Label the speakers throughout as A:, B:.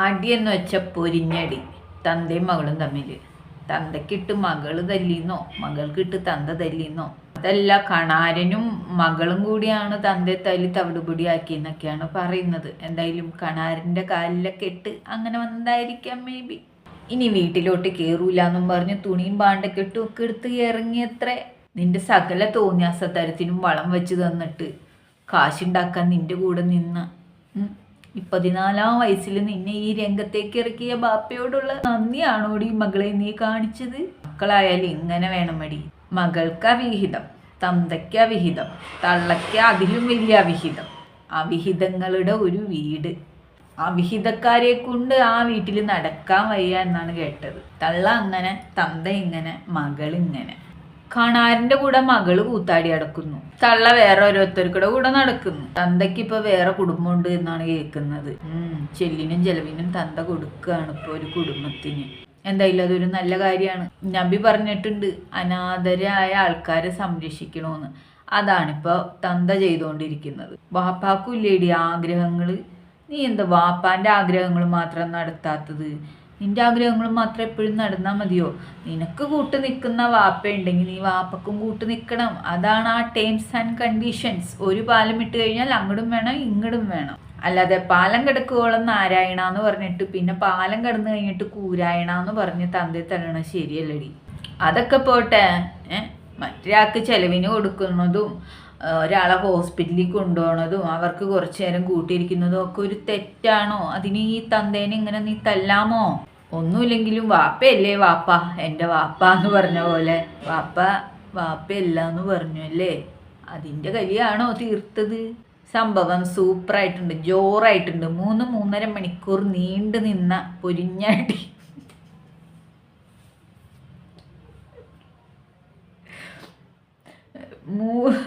A: അടിയെന്ന് വെച്ച പൊരിഞ്ഞടി തന്തയും മകളും തമ്മിൽ. തന്തക്കിട്ട് മകള് തല്ലിന്നോ മകൾക്കിട്ട് തന്ത തല്ലിന്നോ അതല്ല, കണാരനും മകളും കൂടിയാണ് തന്തയെ തല്ലി തവിടുപൊടിയാക്കിയെന്നൊക്കെയാണ് പറയുന്നത്. എന്തായാലും കണാരൻ്റെ കാലിലൊക്കെ ഇട്ട് അങ്ങനെ വന്നതായിരിക്കാം മേ ബി. ഇനി വീട്ടിലോട്ട് കയറൂലെന്നും പറഞ്ഞ് തുണിയും പാണ്ടക്കെട്ടും ഒക്കെ എടുത്ത് ഇറങ്ങിയത്രേ. നിന്റെ സകല തോന്നിയാസത്തരത്തിനും വളം വെച്ച് തന്നിട്ട് കാശുണ്ടാക്കാൻ നിന്റെ കൂടെ നിന്ന 14-ാം വയസ്സിൽ നിന്നെ ഈ രംഗത്തേക്ക് ഇറക്കിയ ബാപ്പയോടുള്ള നന്ദിയാണോടി മകളെ നീ കാണിച്ചത്? മക്കളായാലും ഇങ്ങനെ വേണമടി. മകൾക്ക് അവിഹിതം, തന്തയ്ക്ക് അവിഹിതം, തള്ളയ്ക്ക് അതിലും വലിയ അവിഹിതം, അവിഹിതങ്ങളുടെ ഒരു വീട്. അവിഹിതക്കാരെ കൊണ്ട് ആ വീട്ടിൽ നടക്കാൻ വയ്യ എന്നാണ് കേട്ടത്. തള്ള അങ്ങനെ, തന്ത ഇങ്ങനെ, മകളിങ്ങനെ. കണാരന്റെ കൂടെ മകള് കൂത്താടി നടക്കുന്നു, തള്ള വേറെ ഓരോരുത്തർക്കുടെ കൂടെ നടക്കുന്നു. തന്തയ്ക്ക് ഇപ്പൊ വേറെ കുടുംബമുണ്ട് എന്നാണ് കേൾക്കുന്നത്. ചെല്ലിനും ചെലവിനും തന്ത കൊടുക്കുകയാണ് ഇപ്പൊ ഒരു കുടുംബത്തിന്. എന്തായാലും അതൊരു നല്ല കാര്യമാണ്. നബി പറഞ്ഞിട്ടുണ്ട് അനാഥരായ ആൾക്കാരെ സംരക്ഷിക്കണമെന്ന്. അതാണിപ്പോൾ തന്ത ചെയ്തുകൊണ്ടിരിക്കുന്നത്. വാപ്പാക്കും ഇല്ലേടി ആഗ്രഹങ്ങള്? നീ എന്താ വാപ്പാന്റെ ആഗ്രഹങ്ങൾ മാത്രം നടത്താത്തത്? നിന്റെ ആഗ്രഹങ്ങൾ മാത്രം എപ്പോഴും നടന്നാൽ മതിയോ? നിനക്ക് കൂട്ട് നിൽക്കുന്ന വാപ്പ ഉണ്ടെങ്കിൽ നീ വാപ്പക്കും കൂട്ട് നിൽക്കണം. അതാണ് ആ ടേംസ് ആൻഡ് കണ്ടീഷൻസ്. ഒരു പാലം ഇട്ട് കഴിഞ്ഞാൽ അങ്ങോട്ടും വേണം ഇങ്ങോട്ടും വേണം. അല്ലാതെ പാലം കിടക്കുവോളം നാരായണ എന്ന് പറഞ്ഞിട്ട് പിന്നെ പാലം കിടന്നു കഴിഞ്ഞിട്ട് കൂരായണ എന്ന് പറഞ്ഞ് തന്തയെ തല്ലണ ശരിയല്ലടി. അതൊക്കെ പോട്ടെ, മറ്റൊരാൾക്ക് ചെലവിന് കൊടുക്കുന്നതും ഒരാളെ ഹോസ്പിറ്റലിൽ കൊണ്ടുപോകണതും അവർക്ക് കുറച്ചു നേരം കൂട്ടിയിരിക്കുന്നതും ഒക്കെ ഒരു തെറ്റാണോ? അതിന് ഈ തന്തേനെ ഇങ്ങനെ നീ തല്ലാമോ? ഒന്നുമില്ലെങ്കിലും വാപ്പയല്ലേ വാപ്പ, എൻ്റെ വാപ്പ എന്ന് പറഞ്ഞ പോലെ വാപ്പ വാപ്പയല്ല എന്ന് പറഞ്ഞു അല്ലേ? അതിൻ്റെ കലിയാണോ തീർത്തത്? സംഭവം സൂപ്പറായിട്ടുണ്ട്, ജോറായിട്ടുണ്ട്. 3-3.5 മണിക്കൂർ നീണ്ടു നിന്ന പൊരിഞ്ഞാടി. മൂന്ന്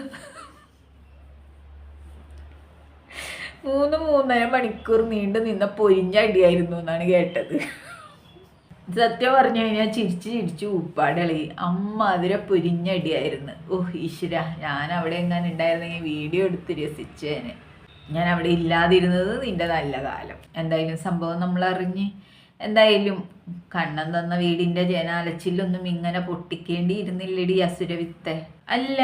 A: 3.5 മണിക്കൂർ നീണ്ടു നിന്ന പൊരിഞ്ഞടിയായിരുന്നു എന്നാണ് കേട്ടത്. സത്യം പറഞ്ഞു കഴിഞ്ഞാൽ ചിരിച്ച് ഉപ്പാടളി അമ്മാതിര പൊരിഞ്ഞടിയായിരുന്നു. ഈശ്വര, ഞാൻ അവിടെ എങ്ങാനും ഉണ്ടായിരുന്നെങ്കിൽ വീഡിയോ എടുത്ത് രസിച്ചേനെ. ഞാൻ അവിടെ ഇല്ലാതിരുന്നത് നിന്റെ നല്ല കാലം. എന്തായാലും സംഭവം നമ്മൾ അറിഞ്ഞ്. എന്തായാലും കണ്ണൻ തന്ന വീടിൻ്റെ ജനാലച്ചിലൊന്നും ഇങ്ങനെ പൊട്ടിക്കേണ്ടിയിരുന്നില്ലടി അസുരവിത്തെ. അല്ല,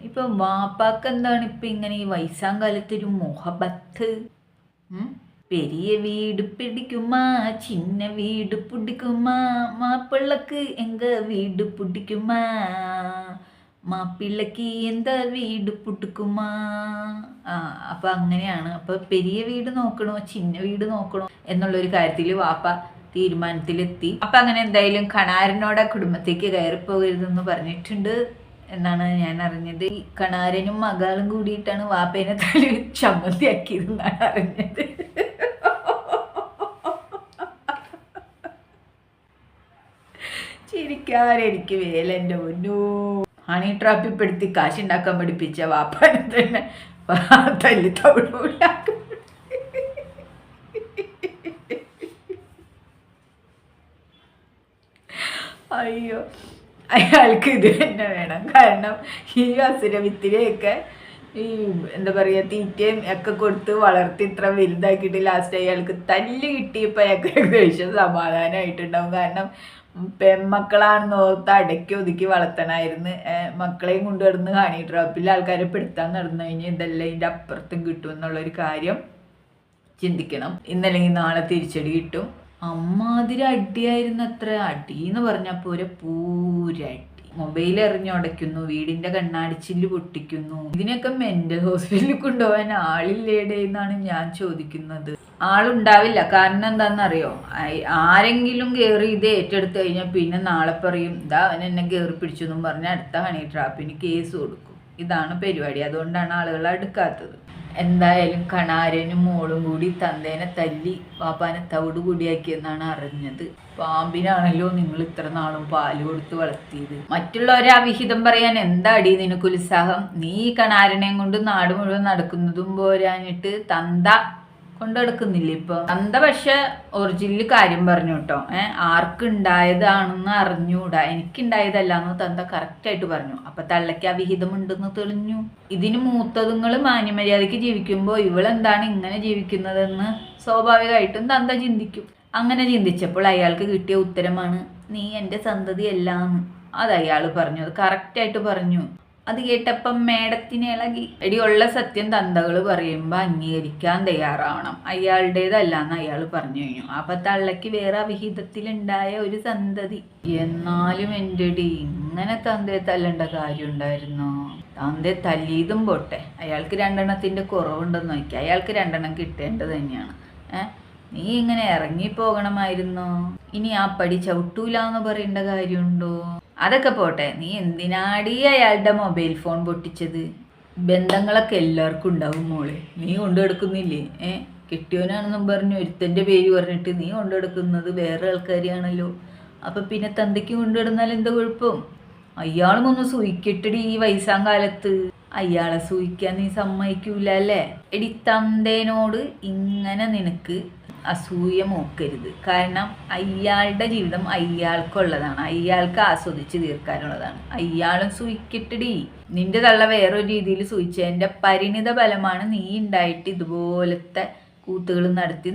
A: ഇപ്പൊ വാപ്പാക്ക് എന്താണ് ഇപ്പൊ ഇങ്ങനെ ഈ വയസ്സാം കാലത്തൊരു മുഹബത്ത്? പെരിയ വീട് പിടിക്കുമാ ചിന്ന വീട് പിടിക്കുമാ മാപ്പിള്ളക്ക് എങ്ക വീട് പിടിക്കുമാ മാപ്പിള്ളക്ക് എന്താ വീട് പിടിക്കുമാ. അപ്പൊ അങ്ങനെയാണ്. അപ്പൊ പെരിയ വീട് നോക്കണോ ചിന്ന വീട് നോക്കണോ എന്നുള്ളൊരു കാര്യത്തിൽ വാപ്പ തീരുമാനത്തിലെത്തി. അപ്പൊ അങ്ങനെ എന്തായാലും കണാരനോടെ കുടുംബത്തേക്ക് കയറിപ്പോകരുതെന്ന് പറഞ്ഞിട്ടുണ്ട് എന്നാണ് ഞാൻ അറിഞ്ഞത്. ഈ കണാരനും മകളും കൂടിയിട്ടാണ് വാപ്പേനെ തലി ചമ്മന്തിയാക്കിയതെന്നാണ് അറിഞ്ഞത്. ചിരിക്കാരെനിക്ക് വേല എൻ്റെ മുന്നോ. ഹണി ട്രാപ്പിപ്പെടുത്തി കാശുണ്ടാക്കാൻ പഠിപ്പിച്ച വാപ്പാനെ തന്നെ തല്ലി തവിടുപൊടിയാക്കും. അയ്യോ, അയാൾക്ക് ഇത് തന്നെ വേണം. കാരണം ഈ അസുരവിത്തിനെയൊക്കെ ഈ എന്താ പറയുക തീറ്റയും ഒക്കെ കൊടുത്ത് വളർത്തി ഇത്ര വലുതാക്കിയിട്ട് ലാസ്റ്റ് അയാൾക്ക് തല്ല് കിട്ടിയപ്പോൾ അയാൾക്ക് ഏകദേശം സമാധാനമായിട്ടുണ്ടാവും. കാരണം പെൺമക്കളാണെന്ന് ഓർത്ത് അടക്കി ഒതുക്കി വളർത്തണമായിരുന്നു. മക്കളെയും കൊണ്ടുവരുന്ന ഹണി ട്രാപ്പിൽ ആൾക്കാരെ പെടുത്താൻ നടന്നു കഴിഞ്ഞാൽ ഇതെല്ലാം ഇതിൻ്റെ അപ്പുറത്തും കിട്ടും എന്നുള്ളൊരു കാര്യം ചിന്തിക്കണം. ഇന്നല്ലെങ്കിൽ നാളെ തിരിച്ചടി കിട്ടും. അമ്മാതിരി അടിയായിരുന്നു. അത്ര അടി എന്ന് പറഞ്ഞപ്പോൾ ഒരു പൂരടി. മൊബൈൽ എറിഞ്ഞുടയ്ക്കുന്നു, വീടിന്റെ കണ്ണാടിച്ചില്ല് പൊട്ടിക്കുന്നു. ഇതിനൊക്കെ മെന്റൽ ഹോസ്പിറ്റലിൽ കൊണ്ടുപോകാൻ ആളില്ലേടേ എന്നാണ് ഞാൻ ചോദിക്കുന്നത്. ആളുണ്ടാവില്ല. കാരണം എന്താണെന്നറിയോ? ആരെങ്കിലും കയറി ഇത് ഏറ്റെടുത്ത് കഴിഞ്ഞാൽ പിന്നെ നാളെ പറയും ഇതാ അവൻ എന്നെ കയറി പിടിച്ചു എന്നും പറഞ്ഞ് അടുത്ത ഹണി ട്രാപ്പിന് കേസ് കൊടുക്കും. ഇതാണ് പരിപാടി. അതുകൊണ്ടാണ് ആളുകൾ അടുക്കാത്തത്. എന്തായാലും കണാരനും മോളും കൂടി തന്തേനെ തല്ലി വാപ്പാനെ തവിട് കൂടിയാക്കിയെന്നാണ് അറിഞ്ഞത്. പാമ്പിനാണല്ലോ നിങ്ങൾ ഇത്ര നാളും പാല് കൊടുത്ത് വളർത്തിയത്. മറ്റുള്ളവരെ അവിഹിതം പറയാൻ എന്താ അടി നിനക്ക് ഉത്സാഹം? നീ കണാരനെയും കൊണ്ട് നാട് മുഴുവൻ നടക്കുന്നതും പോരാഞ്ഞിട്ട് തന്ത കൊണ്ടെടുക്കുന്നില്ല ഇപ്പൊ. തന്ത പക്ഷെ ഒറിജിനൽ കാര്യം പറഞ്ഞു കേട്ടോ. ആർക്കുണ്ടായതാണെന്ന് അറിഞ്ഞൂടാ, എനിക്കുണ്ടായതല്ലാന്ന് തന്ത കറക്റ്റായിട്ട് പറഞ്ഞു. അപ്പൊ തള്ളയ്ക്ക് അവിഹിതം ഉണ്ടെന്ന് തെളിഞ്ഞു. ഇതിന് മൂത്തതുങ്ങൾ മാന്യമര്യാദയ്ക്ക് ജീവിക്കുമ്പോൾ ഇവളെന്താണ് ഇങ്ങനെ ജീവിക്കുന്നതെന്ന് സ്വാഭാവികമായിട്ടും തന്ത ചിന്തിക്കും. അങ്ങനെ ചിന്തിച്ചപ്പോൾ അയാൾക്ക് കിട്ടിയ ഉത്തരമാണ് നീ എൻ്റെ സന്തതിയല്ലാന്ന്. അത് അയാൾ പറഞ്ഞു, അത് കറക്റ്റായിട്ട് പറഞ്ഞു. അത് കേട്ടപ്പം മേഡത്തിന് ഇളകി. എടിയുള്ള സത്യം തന്തകൾ പറയുമ്പോൾ അംഗീകരിക്കാൻ തയ്യാറാവണം, അയാളുടേതല്ലാന്ന് അയാൾ പറഞ്ഞു കഴിഞ്ഞു. അപ്പൊ തള്ളയ്ക്ക് വേറെ അവിഹിതത്തിലുണ്ടായ ഒരു സന്തതി. എന്നാലും എൻ്റെ അടി ഇങ്ങനെ തന്തയെ തല്ലേണ്ട കാര്യം ഉണ്ടായിരുന്നോ? തന്തയെ തല്ലിയതും പോട്ടെ, അയാൾക്ക് 2 എണ്ണത്തിന്റെ കുറവുണ്ടെന്ന് നോക്കി, അയാൾക്ക് 2 എണ്ണം കിട്ടേണ്ടത് തന്നെയാണ്. നീ ഇങ്ങനെ ഇറങ്ങിപ്പോകണമായിരുന്നോ? ഇനി ആ പടി ചവിട്ടൂലെന്ന് പറയേണ്ട കാര്യമുണ്ടോ? അതൊക്കെ പോട്ടെ, നീ എന്തിനാടി അയാളുടെ മൊബൈൽ ഫോൺ പൊട്ടിച്ചത്? ബന്ധങ്ങളൊക്കെ എല്ലാവർക്കും ഉണ്ടാവും മോളെ, നീ കൊണ്ടെടുക്കുന്നില്ലേ? കെട്ടിയോനാണെന്നും പറഞ്ഞു ഒരുത്തൻ്റെ പേര് പറഞ്ഞിട്ട് നീ കൊണ്ടെടുക്കുന്നത് വേറെ ആൾക്കാരെയാണല്ലോ. അപ്പം പിന്നെ തന്തയ്ക്ക് കൊണ്ടിടുന്നാൽ എന്താ കുഴപ്പം? അയാളും ഒന്ന് സൂയിക്കട്ടടി ഈ വയസ്സാം കാലത്ത്. അയാളെ സൂയിക്കാൻ നീ സമ്മതിക്കൂല അല്ലേ? എടി തന്തേനോട് ഇങ്ങനെ നിനക്ക് അസൂയ മൂക്കരുത്. കാരണം അയാളുടെ ജീവിതം അയാൾക്കുള്ളതാണ്, അയാൾക്ക് ആസ്വദിച്ച് തീർക്കാനുള്ളതാണ്. അയാളും സൂയിക്കട്ടടി. നിന്റെ തള്ള വേറൊരു രീതിയിൽ സൂയിച്ചതിൻ്റെ പരിണിത ഫലമാണ് നീ ഉണ്ടായിട്ട് ഇതുപോലത്തെ കൂത്തുകൾ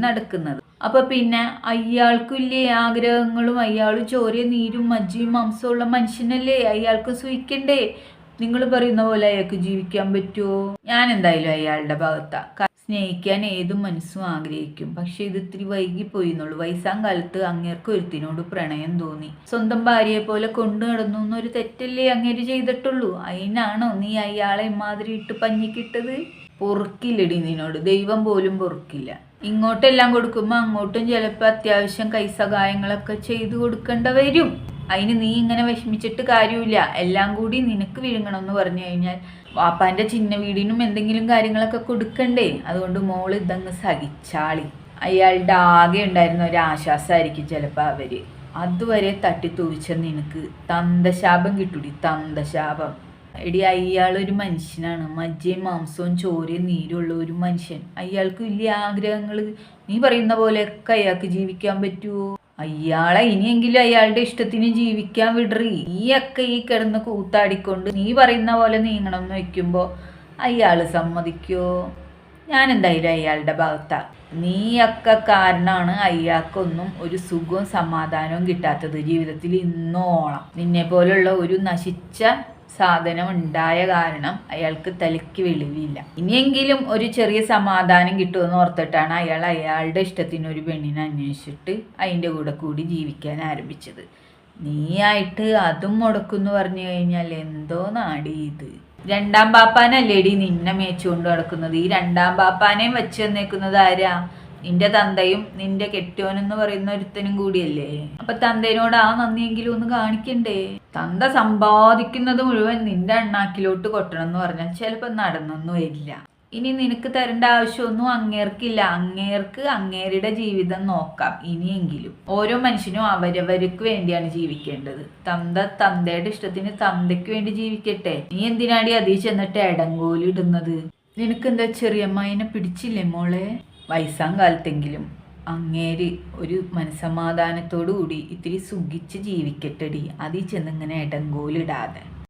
A: നടക്കുന്നത്. അപ്പൊ പിന്നെ അയാൾക്കില്ലേ ആഗ്രഹങ്ങളും, അയാൾ ചോരയും നീരും മജ്ജയും മാംസമുള്ള മനുഷ്യനല്ലേ, അയാൾക്ക് സൂയിക്കണ്ടേ? നിങ്ങൾ പറയുന്ന പോലെ അയാൾക്ക് ജീവിക്കാൻ പറ്റുമോ? ഞാൻ എന്തായാലും അയാളുടെ ഭാഗത്താ. സ്നേഹിക്കാൻ ഏതും മനസ്സും ആഗ്രഹിക്കും, പക്ഷെ ഇത് ഇത്തിരി വൈകിപ്പോയി എന്നുള്ളൂ. വയസ്സാം കാലത്ത് അങ്ങേർക്ക് ഒരുത്തിനോട് പ്രണയം തോന്നി, സ്വന്തം ഭാര്യയെ പോലെ കൊണ്ടു നടന്നു എന്നൊരു തെറ്റല്ലേ അങ്ങേര് ചെയ്തിട്ടുള്ളൂ. അതിനാണോ നീ അയാളെ ഇമാതിരി ഇട്ട് പഞ്ഞിക്കിട്ടത്? പൊറുക്കില്ലടി നിന്നോട്, ദൈവം പോലും പൊറുക്കില്ല. ഇങ്ങോട്ടെല്ലാം കൊടുക്കുമ്പോൾ അങ്ങോട്ടും ചിലപ്പോൾ അത്യാവശ്യം കൈസഹായങ്ങളൊക്കെ ചെയ്തു കൊടുക്കേണ്ട വരും. അതിന് നീ ഇങ്ങനെ വിഷമിച്ചിട്ട് കാര്യമില്ല. എല്ലാം കൂടി നിനക്ക് വിഴുങ്ങണമെന്ന് പറഞ്ഞു കഴിഞ്ഞാൽ വാപ്പാൻ്റെ ചിന്ന വീടിനും എന്തെങ്കിലും കാര്യങ്ങളൊക്കെ കൊടുക്കണ്ടേ? അതുകൊണ്ട് മോള് ഇതങ്ങ് സഹിച്ചാളി. അയാളുടെ ആകെ ഉണ്ടായിരുന്ന ഒരു ആശ്വാസമായിരിക്കും ചിലപ്പോൾ അവര്. അതുവരെ തട്ടിത്തൂവിച്ച നിനക്ക് തന്തശാപം കിട്ടൂടി, തന്തശാപം. എടി അയാളൊരു മനുഷ്യനാണ്, മജ്ജയും മാംസവും ചോരയും നീരുള്ള ഒരു മനുഷ്യൻ. അയാൾക്ക് വലിയ ആഗ്രഹങ്ങൾ. നീ പറയുന്ന പോലെയൊക്കെ അയാൾക്ക് ജീവിക്കാൻ പറ്റുമോ? അയാളെ ഇനിയെങ്കിലും അയാളുടെ ഇഷ്ടത്തിന് ജീവിക്കാൻ വിടറി. നീയൊക്കെ ഈ കിടന്ന് കൂത്താടിക്കൊണ്ട് നീ പറയുന്ന പോലെ നീങ്ങണം എന്ന് വെക്കുമ്പോൾ അയാൾ സമ്മതിക്കോ? ഞാൻ എന്തായാലും അയാളുടെ ഭാഗത്താ. നീയൊക്കെ കാരണമാണ് അയാൾക്കൊന്നും ഒരു സുഖവും സമാധാനവും കിട്ടാത്തത് ജീവിതത്തിൽ ഇന്നോളം. നിന്നെ പോലുള്ള ഒരു നശിച്ച സാധനം ഉണ്ടായ കാരണം അയാൾക്ക് തലയ്ക്ക് വെളിവില്ല. ഇനിയെങ്കിലും ഒരു ചെറിയ സമാധാനം കിട്ടുമെന്ന് ഓർത്തിട്ടാണ് അയാൾ അയാളുടെ ഇഷ്ടത്തിന് ഒരു പെണ്ണിനെ അന്വേഷിച്ചിട്ട് അതിൻ്റെ കൂടെ കൂടി ജീവിക്കാൻ ആരംഭിച്ചത്. നീയായിട്ട് അതും മുടക്കുമെന്ന് പറഞ്ഞു കഴിഞ്ഞാൽ എന്തോ നാടി ഇത്. 2ാം പാപ്പാനല്ലേടി നിന്നെ മേച്ചുകൊണ്ട് നടക്കുന്നത്? ഈ 2ാം പാപ്പാനെയും വെച്ച് തന്നേക്കുന്നത് ആരാ? നിന്റെ തന്തയും നിന്റെ കെട്ടിയോനെന്ന് പറയുന്ന ഒരുത്തനും കൂടിയല്ലേ. അപ്പൊ തന്തേനോട് ആ നന്ദിയെങ്കിലും ഒന്ന് കാണിക്കണ്ടേ? തന്ത സമ്പാദിക്കുന്നത് മുഴുവൻ നിന്റെ അണ്ണാക്കിലോട്ട് കൊട്ടണം എന്ന് പറഞ്ഞാൽ ചിലപ്പോൾ നടന്നൊന്നും വരില്ല. ഇനി നിനക്ക് തരേണ്ട ആവശ്യമൊന്നും അങ്ങേർക്കില്ല. അങ്ങേർക്ക് അങ്ങേരുടെ ജീവിതം നോക്കാം ഇനിയെങ്കിലും. ഓരോ മനുഷ്യനും അവരവർക്ക് വേണ്ടിയാണ് ജീവിക്കേണ്ടത്. തന്തയുടെ ഇഷ്ടത്തിന് തന്തയ്ക്ക് വേണ്ടി ജീവിക്കട്ടെ. നീ എന്തിനാടി അതിൽ ചെന്നിട്ട് ഇടങ്കോലിടുന്നത്? നിനക്കെന്താ ചെറിയമ്മനെ പിടിച്ചില്ലേ മോളെ? വയസ്സാം കാലത്തെങ്കിലും അങ്ങേര് ഒരു മനസ്സമാധാനത്തോടു കൂടി ഇത്തിരി സുഖിച്ച് ജീവിക്കട്ടെടി. അതിൽ ചെന്നിങ്ങനെ ഇടങ്കോലിടാതെ.